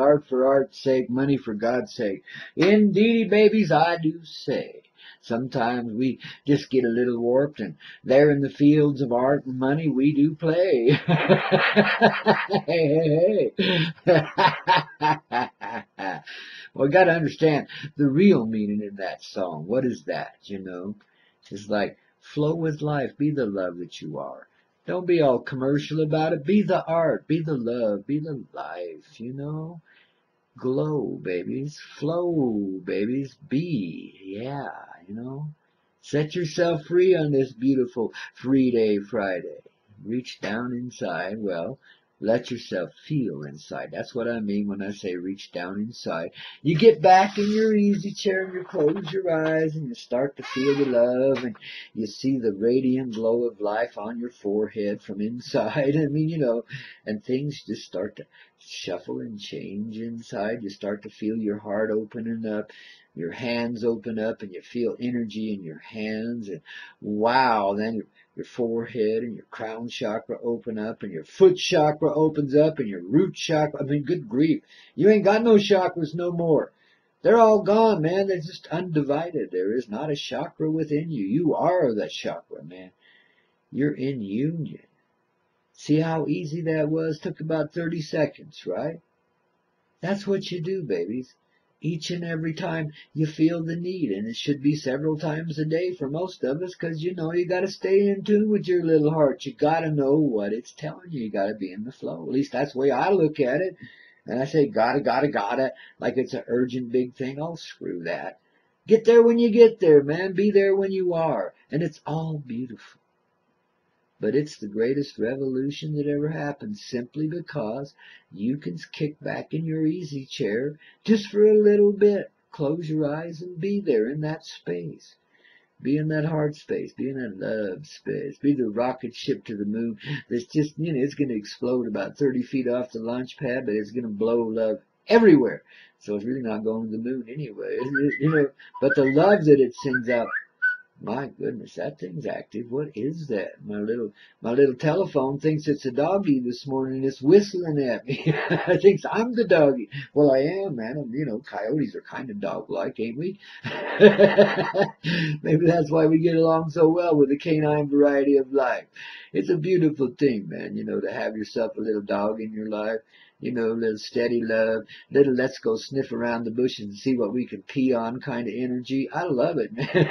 art for art's sake, money for God's sake. Indeedy, babies, I do say. Sometimes we just get a little warped, and there in the fields of art and money we do play. Hey, hey, hey. Well, got to understand the real meaning in that song. What is that, you know? It's like, flow with life, be the love that you are. Don't be all commercial about it. Be the art, be the love, be the life, you know? Glow, babies. Flow, babies. Be. Yeah, you know. Set yourself free on this beautiful Free Day Friday. Reach down inside. Well, let yourself feel inside. That's what I mean when I say reach down inside. You get back in your easy chair and you close your eyes and you start to feel the love and you see the radiant glow of life on your forehead from inside. I mean, you know, and things just start to shuffle and change inside. You start to feel your heart opening up, your hands open up, and you feel energy in your hands. And wow, then your forehead and your crown chakra open up, and your foot chakra opens up, and your root chakra. I mean, good grief, you ain't got no chakras no more. They're all gone, man. They're just undivided. There is not a chakra within you. You are the chakra, man. You're in union. See how easy that was? Took about 30 seconds, right? That's what you do, babies. Each and every time you feel the need, and it should be several times a day for most of us, because you know you got to stay in tune with your little heart. You got to know what it's telling you. You got to be in the flow. At least that's the way I look at it. And I say gotta, like it's an urgent big thing. Oh, screw that. Get there when you get there, man. Be there when you are. And it's all beautiful. But it's the greatest revolution that ever happened, simply because you can kick back in your easy chair just for a little bit. Close your eyes and be there in that space. Be in that heart space. Be in that love space. Be the rocket ship to the moon that's just, you know, it's going to explode about 30 feet off the launch pad, but it's going to blow love everywhere. So it's really not going to the moon anyway. You know, but the love that it sends out, my goodness, that thing's active. What is that? My little telephone thinks it's a doggy this morning. It's whistling at me. It thinks I'm the doggy. Well, I am, man. And, you know, coyotes are kind of dog-like, ain't we? Maybe that's why we get along so well with the canine variety of life. It's a beautiful thing, man, you know, to have yourself a little dog in your life. You know, a little steady love, little let's go sniff around the bushes and see what we can pee on kind of energy. I love it, man.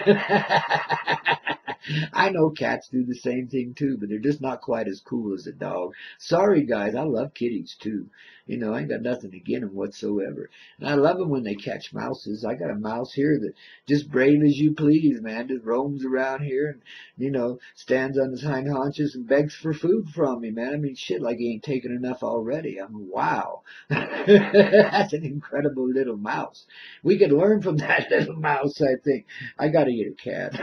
I know cats do the same thing too, but they're just not quite as cool as a dog. Sorry, guys, I love kitties too. You know, I ain't got nothing against them whatsoever. And I love them when they catch mouses. I got a mouse here that just brave as you please, man, just roams around here and, you know, stands on his hind haunches and begs for food from me, man. I mean, shit, like he ain't taken enough already. I mean, wow. That's an incredible little mouse. We could learn from that little mouse, I think. I gotta get a cat.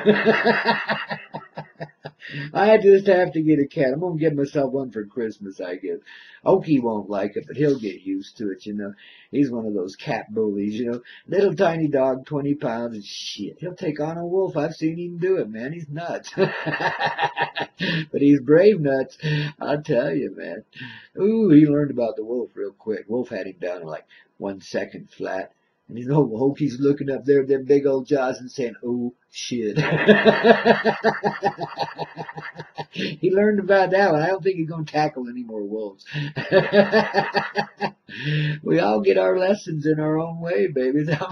I just have to get a cat. I'm gonna get myself one for Christmas, I guess. Okie won't like it, but he'll get used to it, you know. He's one of those cat bullies, you know. Little tiny dog, 20 pounds, and shit. He'll take on a wolf. I've seen him do it, man. He's nuts. But he's brave nuts. I'll tell you, man. Ooh, he learned about the wolf real quick. Wolf had him down in like 1 second flat. And you know, Hokey's looking up there at them big old jaws and saying, oh, shit. He learned about that one. I don't think he's going to tackle any more wolves. We all get our lessons in our own way, babies. How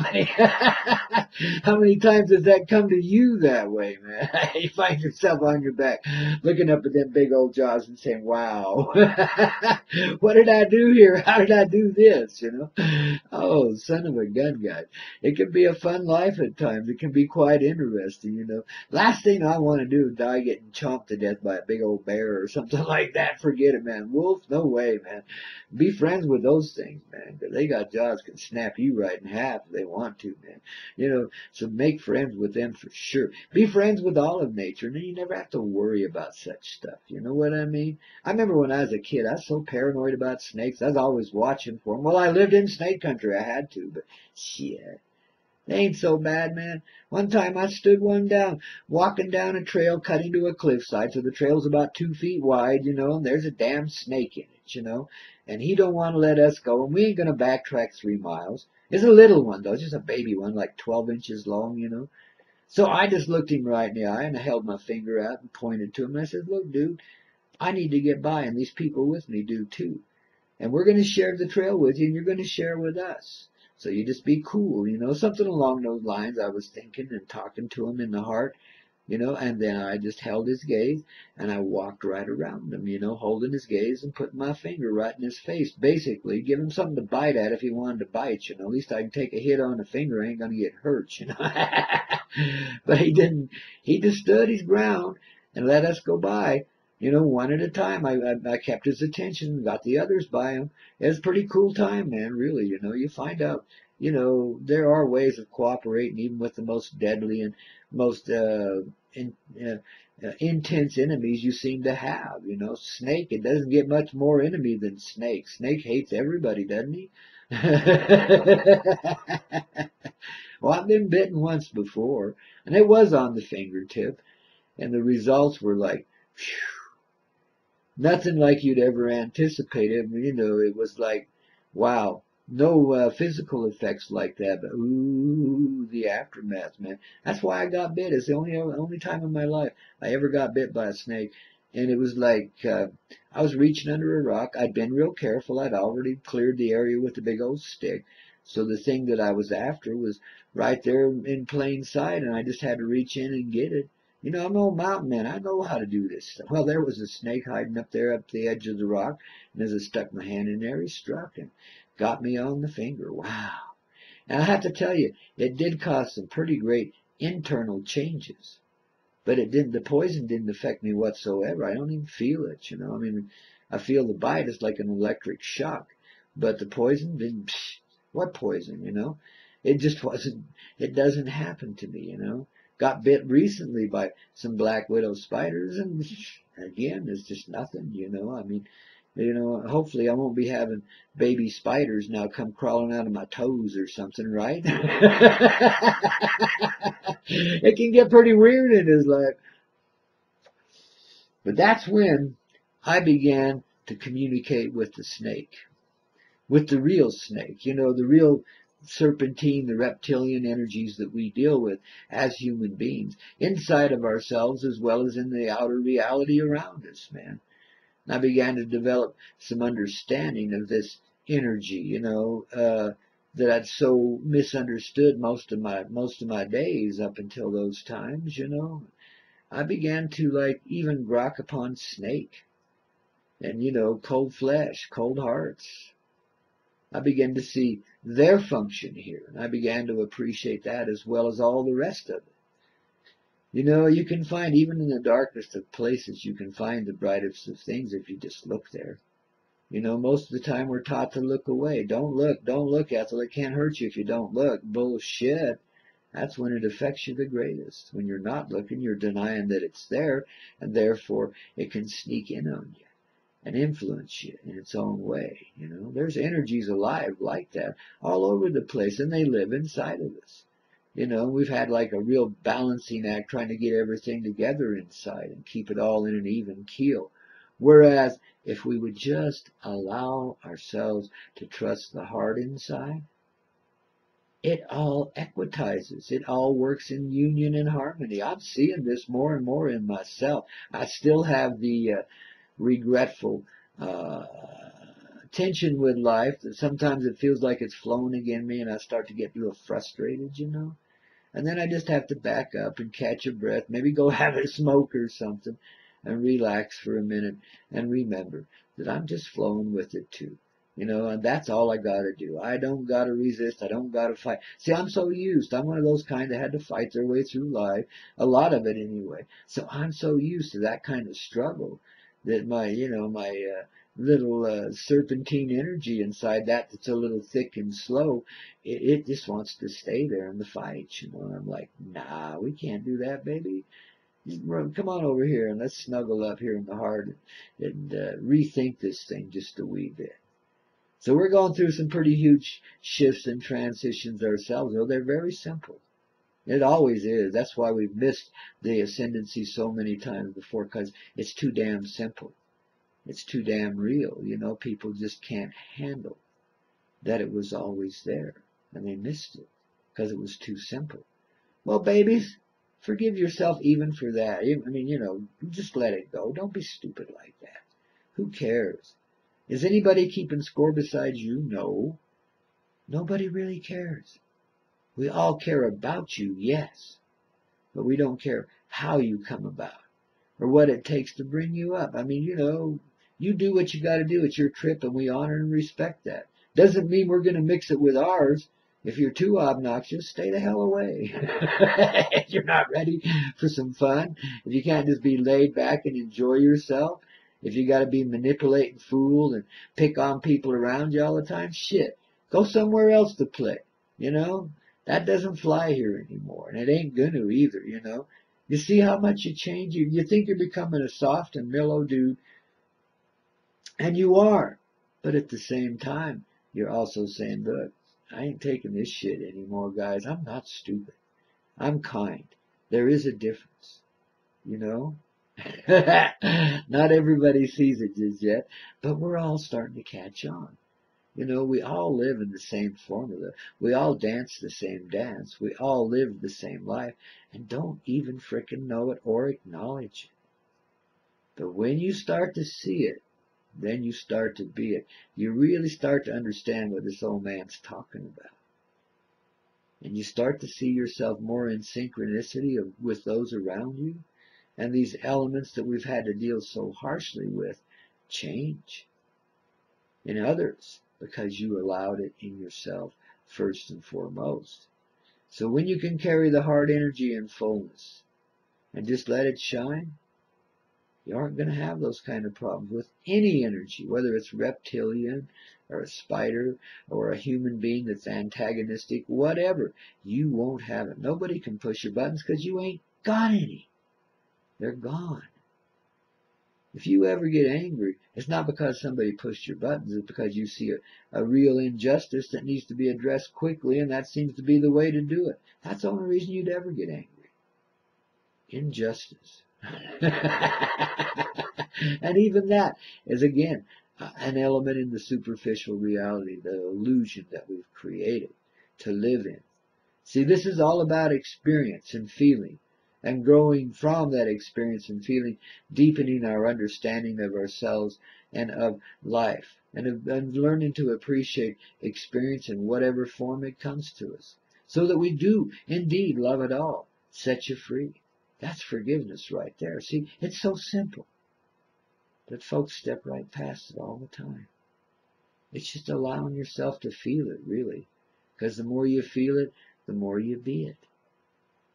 many times does that come to you that way, man? You find yourself on your back, looking up at them big old jaws and saying, wow, what did I do here? How did I do this? You know? Oh, son of a gun, guys. It can be a fun life at times. It can be quite interesting, you know. Last thing I want to do is die getting chomped to death by a big old bear or something like that. Forget it, man. Wolf? No way, man. Be friends with those things, man, because they got jaws can snap you right in half if they want to, man. You know, so make friends with them for sure. Be friends with all of nature, and then you never have to worry about such stuff. You know what I mean? I remember when I was a kid, I was so paranoid about snakes. I was always watching for them. Well, I lived in snake country. I had to, but shit. They ain't so bad, man. One time I stood one down, walking down a trail cutting to a cliffside, so the trail's about 2 feet wide, and there's a damn snake in it. And he don't want to let us go, and we ain't gonna backtrack 3 miles. It's a little one, though, just a baby one, like 12 inches long. So I just looked him right in the eye, and I held my finger out and pointed to him, and I said, look, dude, I need to get by, and these people with me do too. And we're going to share the trail with you, and you're going to share with us. So you just be cool, something along those lines. I was thinking and talking to him in the heart, and then I just held his gaze, and I walked right around him, holding his gaze and putting my finger right in his face, basically give him something to bite at if he wanted to bite. At least I can take a hit on the finger, I ain't going to get hurt. But he didn't. He just stood his ground and let us go by. One at a time. I kept his attention, got the others by him. It was a pretty cool time, man, really. You find out, there are ways of cooperating even with the most deadly and most in, intense enemies you seem to have. Snake, it doesn't get much more enemy than Snake. Snake hates everybody, doesn't he? Well, I've been bitten once before, and it was on the fingertip, and the results were like, phew, nothing like you'd ever anticipated. It was like, wow, no physical effects like that, but ooh, the aftermath, man. That's why I got bit. It's the only time in my life I ever got bit by a snake. And it was like, I was reaching under a rock. I'd been real careful. I'd already cleared the area with the big old stick. So the thing that I was after was right there in plain sight, and I just had to reach in and get it. I'm an old mountain man. I know how to do this stuff. Well, there was a snake hiding up there up the edge of the rock, and as I stuck my hand in there, he struck and got me on the finger. Wow. And I have to tell you, it did cause some pretty great internal changes. But the poison didn't affect me whatsoever. I don't even feel it. I mean, I feel the bite is like an electric shock. But the poison didn't, what poison? It just wasn't, it doesn't happen to me. Got bit recently by some black widow spiders, and again, it's just nothing. I mean, hopefully I won't be having baby spiders now come crawling out of my toes or something, right? It can get pretty weird in his life. But that's when I began to communicate with the snake, with the real snake, the real serpentine, the reptilian energies that we deal with as human beings, inside of ourselves as well as in the outer reality around us, man. And I began to develop some understanding of this energy, that I'd so misunderstood most of my days up until those times. I began to like even grok upon snake and, cold flesh, cold hearts. I began to see their function here, and I began to appreciate that as well as all the rest of it. You can find, even in the darkest of places, you can find the brightest of things if you just look there. Most of the time we're taught to look away. Don't look, Ethel. It can't hurt you if you don't look. Bullshit. That's when it affects you the greatest. When you're not looking, you're denying that it's there, and therefore it can sneak in on you and influence you in its own way. There's energies alive like that all over the place, and they live inside of us. We've had like a real balancing act trying to get everything together inside and keep it all in an even keel. Whereas if we would just allow ourselves to trust the heart inside, it all equitizes. It all works in union and harmony. I'm seeing this more and more in myself. I still have the regretful tension with life that sometimes it feels like it's flowing against me, and I start to get a little frustrated. And then I just have to back up and catch a breath, maybe go have a smoke or something, and relax for a minute and remember that I'm just flowing with it too. And that's all I gotta do. I don't gotta resist. I don't gotta fight. See, I'm so used. I'm one of those kind that had to fight their way through life. A lot of it anyway. So I'm so used to that kind of struggle that my little serpentine energy inside that's a little thick and slow, it just wants to stay there in the fight. And I'm like, nah, we can't do that, baby. Come on over here and let's snuggle up here in the heart and rethink this thing just a wee bit. So we're going through some pretty huge shifts and transitions ourselves, though they're very simple. It always is. That's why we've missed the ascendancy so many times before, because it's too damn simple. It's too damn real. You know, people just can't handle that it was always there, and they missed it because it was too simple. Well, babies, forgive yourself even for that. I mean, you know, just let it go. Don't be stupid like that. Who cares? Is anybody keeping score besides you? No. Nobody really cares. We all care about you, yes, but we don't care how you come about or what it takes to bring you up. I mean, you know, you do what you got to do. It's your trip, and we honor and respect that. Doesn't mean we're going to mix it with ours. If you're too obnoxious, stay the hell away. If you're not ready for some fun, if you can't just be laid back and enjoy yourself, if you got to be manipulating, fooled, and pick on people around you all the time, shit, go somewhere else to play. You know, that doesn't fly here anymore, and it ain't gonna either. You know, you see how much you change. You think you're becoming a soft and mellow dude, and you are, but at the same time, you're also saying, look, I ain't taking this shit anymore, guys. I'm not stupid. I'm kind. There is a difference, you know? Not everybody sees it just yet, but we're all starting to catch on. You know, we all live in the same formula. We all dance the same dance. We all live the same life and don't even frickin' know it or acknowledge it. But when you start to see it, then you start to be it. You really start to understand what this old man's talking about. And you start to see yourself more in synchronicity with those around you. And these elements that we've had to deal so harshly with change in others because you allowed it in yourself first and foremost. So when you can carry the heart energy in fullness and just let it shine, you aren't going to have those kind of problems with any energy, whether it's reptilian or a spider or a human being that's antagonistic, whatever. You won't have it. Nobody can push your buttons because you ain't got any. They're gone. If you ever get angry, it's not because somebody pushed your buttons. It's because you see a real injustice that needs to be addressed quickly, and that seems to be the way to do it. That's the only reason you'd ever get angry. Injustice. And even that is, again, an element in the superficial reality, the illusion that we've created to live in. See, this is all about experience and feeling, and growing from that experience and feeling, deepening our understanding of ourselves and of life, and learning to appreciate experience in whatever form it comes to us, so that we do indeed love it all, set you free. That's forgiveness right there. See, it's so simple that folks step right past it all the time. It's just allowing yourself to feel it, really. Because the more you feel it, the more you be it.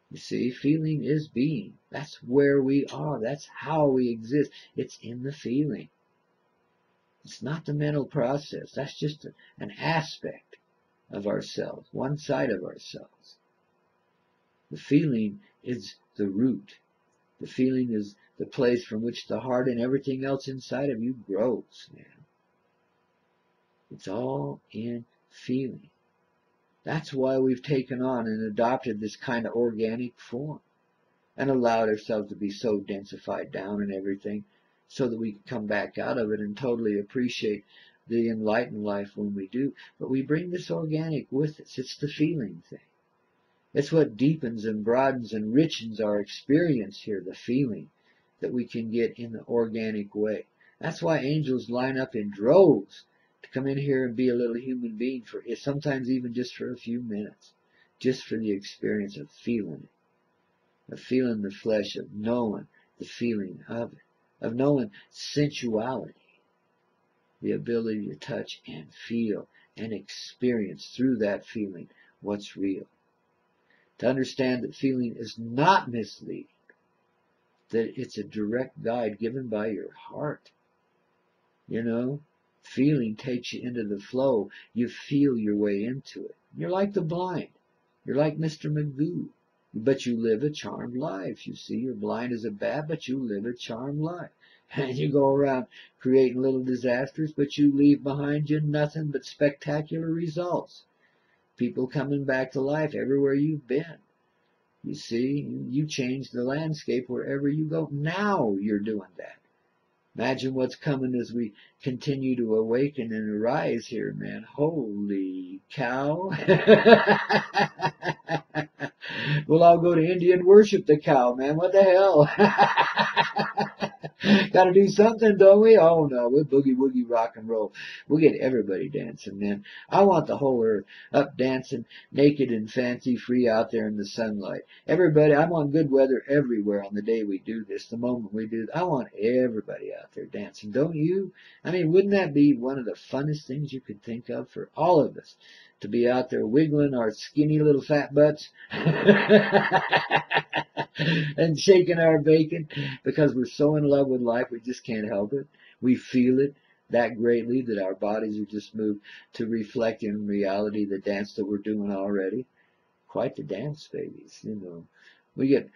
You see, feeling is being. That's where we are. That's how we exist. It's in the feeling. It's not the mental process. That's just an aspect of ourselves, one side of ourselves. The feeling is the root. The feeling is the place from which the heart and everything else inside of you grows, man. It's all in feeling. That's why we've taken on and adopted this kind of organic form and allowed ourselves to be so densified down and everything so that we can come back out of it and totally appreciate the enlightened life when we do. But we bring this organic with us. It's the feeling thing. It's what deepens and broadens and enriches our experience here, the feeling that we can get in the organic way. That's why angels line up in droves to come in here and be a little human being for sometimes even just for a few minutes, just for the experience of feeling it, of feeling the flesh, of knowing the feeling of it, of knowing sensuality, the ability to touch and feel and experience through that feeling what's real. To understand that feeling is not misleading, that it's a direct guide given by your heart. You know, feeling takes you into the flow. You feel your way into it. You're like the blind. You're like Mr. Magoo. But you live a charmed life. You see, you're blind as a bat, but you live a charmed life. And you go around creating little disasters, but you leave behind you nothing but spectacular results. People coming back to life everywhere you've been. You see, you change the landscape wherever you go. Now you're doing that. Imagine what's coming as we continue to awaken and arise here, man. Holy cow. We'll all go to India and worship the cow, man. What the hell? Got to do something, don't we? Oh no, we're boogie woogie rock and roll. We'll get everybody dancing, man. I want the whole earth up dancing, naked and fancy free out there in the sunlight. Everybody, I want good weather everywhere on the day we do this, the moment we do. I want everybody out there dancing, don't you? I mean, wouldn't that be one of the funnest things you could think of for all of us? To be out there wiggling our skinny little fat butts and shaking our bacon because we're so in love with life we just can't help it. We feel it that greatly that our bodies are just moved to reflect in reality the dance that we're doing already. Quite the dance, babies, you know. We get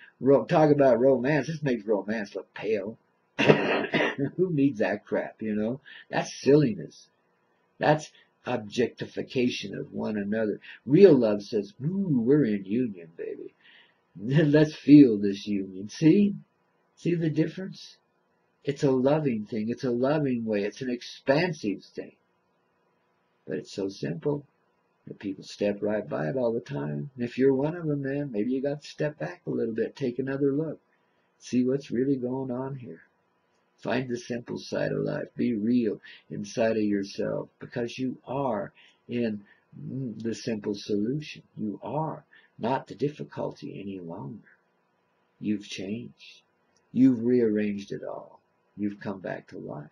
talk about romance. This makes romance look pale. Who needs that crap, you know? That's silliness. That's objectification of one another. Real love says, ooh, we're in union, baby. Let's feel this union. See? See the difference? It's a loving thing. It's a loving way. It's an expansive thing. But it's so simple that people step right by it all the time. And if you're one of them, man, maybe you got to step back a little bit, take another look, see what's really going on here. Find the simple side of life. Be real inside of yourself because you are in the simple solution. You are not the difficulty any longer. You've changed. You've rearranged it all. You've come back to life.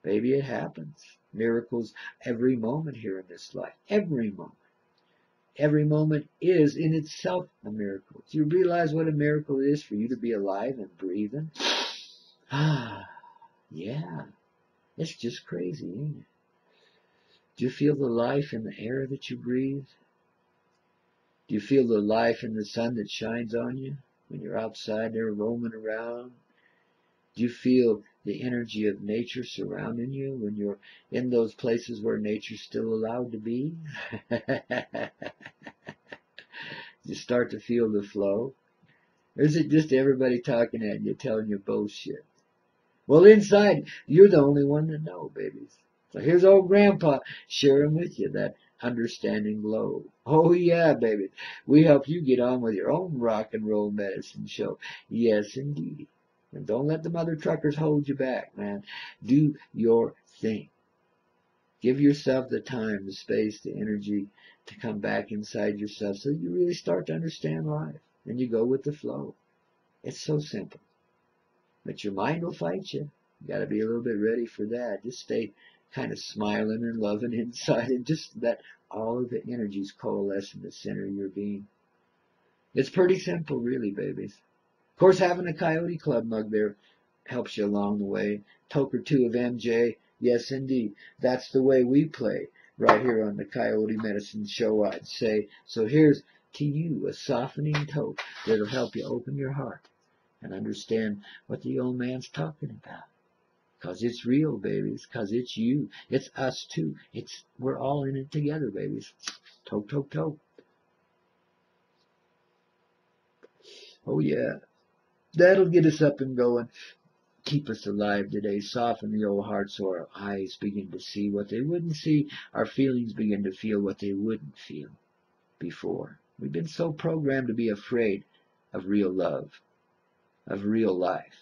Baby, it happens. Miracles every moment here in this life. Every moment. Every moment is in itself a miracle. Do you realize what a miracle it is for you to be alive and breathing? Ah, yeah. It's just crazy, ain't it? Do you feel the life in the air that you breathe? Do you feel the life in the sun that shines on you when you're outside there roaming around? Do you feel the energy of nature surrounding you when you're in those places where nature's still allowed to be? You start to feel the flow? Or is it just everybody talking at you, telling you bullshit? Well, inside, you're the only one that knows, babies. So here's old Grandpa sharing with you that understanding glow. Oh yeah, baby. We help you get on with your own rock and roll medicine show. Yes, indeed. And don't let the mother truckers hold you back, man. Do your thing. Give yourself the time, the space, the energy to come back inside yourself so you really start to understand life. And you go with the flow. It's so simple. But your mind will fight you. You got to be a little bit ready for that. Just stay kind of smiling and loving inside and just let all of the energies coalesce in the center of your being. It's pretty simple, really, babies. Of course, having a Coyote Club mug there helps you along the way. Toke or two of MJ. Yes, indeed. That's the way we play right here on the Coyote Medicine Show, I'd say. So here's to you a softening toke that'll help you open your heart and understand what the old man's talking about. Because it's real, babies. Because it's you. It's us, too. We're all in it together, babies. Toke, toke, toke. Oh, yeah. That'll get us up and going. Keep us alive today. Soften the old heart so our eyes begin to see what they wouldn't see. Our feelings begin to feel what they wouldn't feel before. We've been so programmed to be afraid of real love, of real life.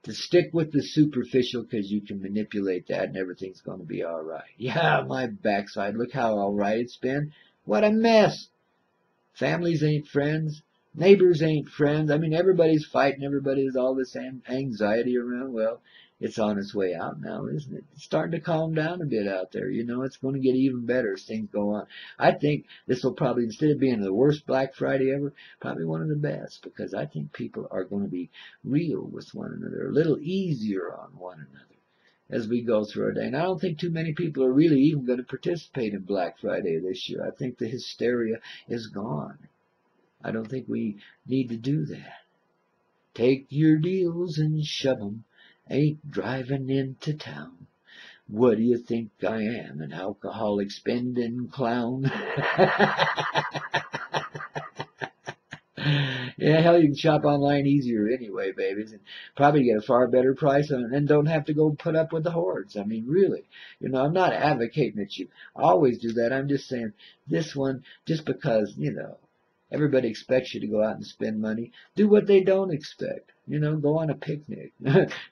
To stick with the superficial because you can manipulate that and everything's going to be all right. Yeah, my backside. Look how all right it's been. What a mess. Families ain't friends. Neighbors ain't friends. I mean, everybody's fighting. Everybody's all this anxiety around. Well, it's on its way out now, isn't it? It's starting to calm down a bit out there. You know, it's going to get even better as things go on. I think this will probably, instead of being the worst Black Friday ever, probably one of the best, because I think people are going to be real with one another, a little easier on one another as we go through our day. And I don't think too many people are really even going to participate in Black Friday this year. I think the hysteria is gone. I don't think we need to do that. Take your deals and shove 'em ain't driving into town. What do you think I am, an alcoholic spending clown? Yeah, hell, you can shop online easier anyway, babies, and probably get a far better price and don't have to go put up with the hordes. I mean, really. I'm not advocating that you always do that. I'm just saying this one, just because, everybody expects you to go out and spend money, do what they don't expect. Go on a picnic.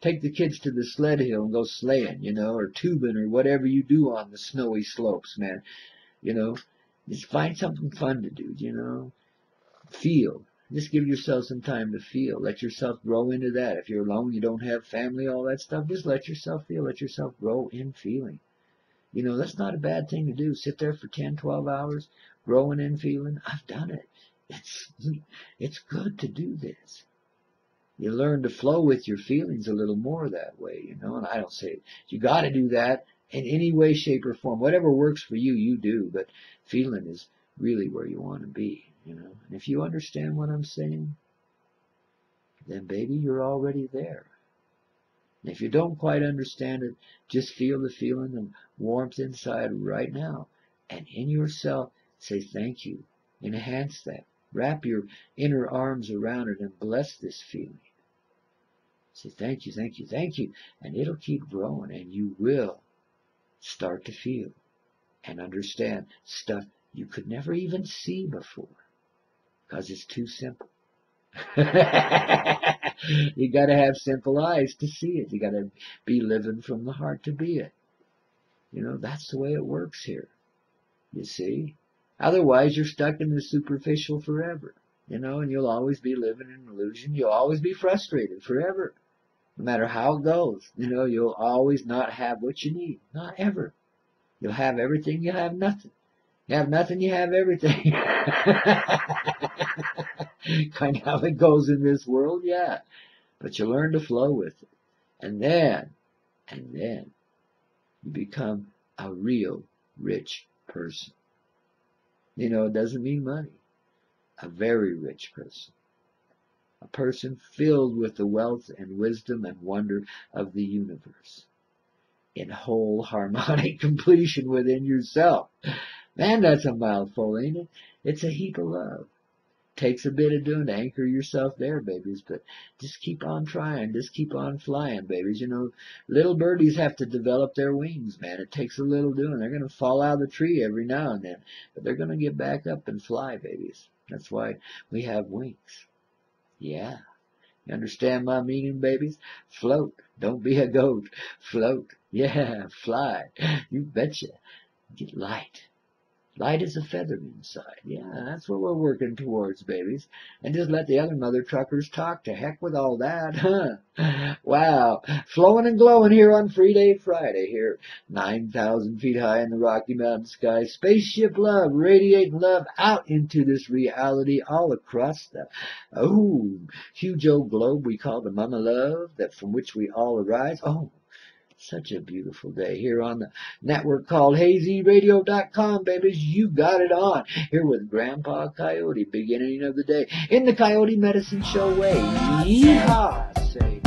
Take the kids to the sled hill and go sleighing, or tubing or whatever you do on the snowy slopes, man. Just find something fun to do, Feel. Just give yourself some time to feel. Let yourself grow into that. If you're alone, you don't have family, all that stuff, just let yourself feel. Let yourself grow in feeling. That's not a bad thing to do. Sit there for 10, 12 hours, growing in feeling. I've done it. It's good to do this. You learn to flow with your feelings a little more that way, and I don't say you got to do that in any way, shape, or form. Whatever works for you, you do, but feeling is really where you want to be. And if you understand what I'm saying, then baby, you're already there. And if you don't quite understand it, just feel the feeling of warmth inside right now. And in yourself, say thank you. Enhance that. Wrap your inner arms around it and bless this feeling. Say thank you, thank you, thank you. And it'll keep growing, and you will start to feel and understand stuff you could never even see before. Because it's too simple. You got to have simple eyes to see it. You got to be living from the heart to be it. That's the way it works here. You see? Otherwise, you're stuck in the superficial forever. And you'll always be living in illusion. You'll always be frustrated forever. No matter how it goes. You'll always not have what you need. Not ever. You'll have everything, you'll have nothing. You have nothing, you have everything. Kind of how it goes in this world, yeah. But you learn to flow with it. And then you become a real rich person. It doesn't mean money. A very rich person. A person filled with the wealth and wisdom and wonder of the universe. In whole harmonic completion within yourself. Man, that's a mouthful, ain't it? It's a heap of love. Takes a bit of doing to anchor yourself there, babies, but just keep on trying. Just keep on flying, babies. Little birdies have to develop their wings, man. It takes a little doing. They're going to fall out of the tree every now and then, but they're going to get back up and fly, babies. That's why we have wings. Yeah. You understand my meaning, babies? Float. Don't be a goat. Float. Yeah, fly. You betcha. Get light. Light as a feather inside. Yeah, that's what we're working towards, babies. And just let the other mother truckers talk. To heck with all that, huh? Wow. Flowing and glowing here on Free Day Friday here. 9,000 feet high in the Rocky Mountain sky. Spaceship love, radiating love out into this reality all across the huge old globe we call the Mama Love, that from which we all arise. Oh, such a beautiful day here on the network called HazyRadio.com, babies. You got it on. Here with Grandpaw Koyote, beginning of the day in the Coyote Medicine Show way. Yeehaw! Say.